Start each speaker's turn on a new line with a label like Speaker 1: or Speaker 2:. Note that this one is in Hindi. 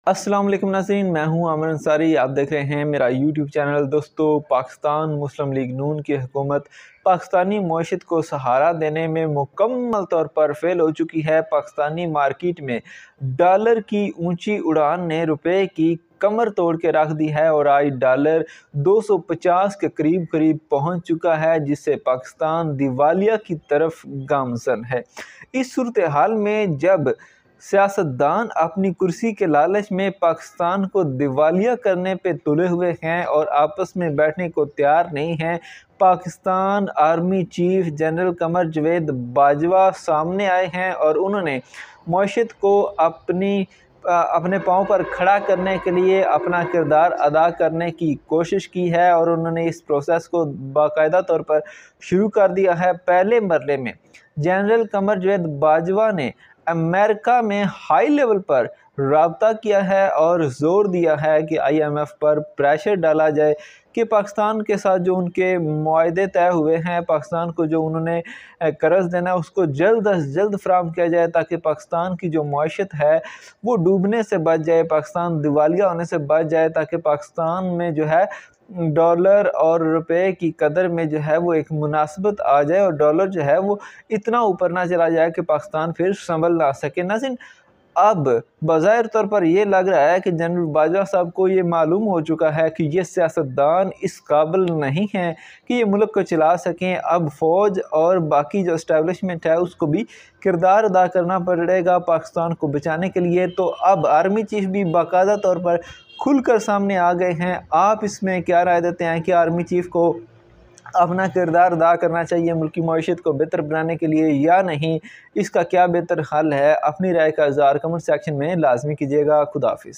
Speaker 1: अस्सलाम वालेकुम नाज़रीन, मैं हूं आमिर अंसारी। आप देख रहे हैं मेरा यूट्यूब चैनल। दोस्तों, पाकिस्तान मुस्लिम लीग नून की हुकूमत पाकिस्तानी मईशत को सहारा देने में मुकम्मल तौर पर फेल हो चुकी है। पाकिस्तानी मार्केट में डॉलर की ऊंची उड़ान ने रुपए की कमर तोड़ के रख दी है और आज डॉलर 250 के करीब करीब पहुंच चुका है, जिससे पाकिस्तान दिवालिया की तरफ गामजन है। इस सूरत हाल में जब सियासतदान अपनी कुर्सी के लालच में पाकिस्तान को दिवालिया करने पे तुले हुए हैं और आपस में बैठने को तैयार नहीं हैं, Pakistan army chief general Qamar Javed Bajwa सामने आए हैं और उन्होंने मईशत को अपने पाँव पर खड़ा करने के लिए अपना किरदार अदा करने की कोशिश की है और उन्होंने इस प्रोसेस को बाकायदा तौर पर शुरू कर दिया है। पहले मरले में जनरल कमर जावेद बाजवा ने अमेरिका में हाई लेवल पर राब्ता किया है और ज़ोर दिया है कि IMF पर प्रेशर डाला जाए कि पाकिस्तान के साथ जो उनके मुआहदे तय हुए हैं, पाकिस्तान को जो उन्होंने कर्ज देना है उसको जल्द अज जल्द फराहम किया जाए, ताकि पाकिस्तान की जो मईशत है वो डूबने से बच जाए, पाकिस्तान दिवालिया होने से बच जाए, ताकि पाकिस्तान में जो है डॉलर और रुपए की कदर में जो है वो एक मुनासबत आ जाए और डॉलर जो है वो इतना ऊपर ना चला जाए कि पाकिस्तान फिर संभल ना सके। नाज़रीन, अब बज़ाहिर तौर पर यह लग रहा है कि जनरल बाजवा साहब को ये मालूम हो चुका है कि ये सियासतदान इस काबिल नहीं हैं कि ये मुल्क को चला सकें। अब फ़ौज और बाकी जो इस्टेब्लिशमेंट है उसको भी किरदार अदा करना पड़ेगा पाकिस्तान को बचाने के लिए। तो अब आर्मी चीफ भी बाकायदा तौर पर खुलकर सामने आ गए हैं। आप इसमें क्या राय देते हैं कि आर्मी चीफ को अपना किरदार अदा करना चाहिए मुल्क की मईशत को बेहतर बनाने के लिए या नहीं? इसका क्या बेहतर हल है? अपनी राय का इज़हार कमेंट सेक्शन में लाजमी कीजिएगा। खुदा हाफिज़।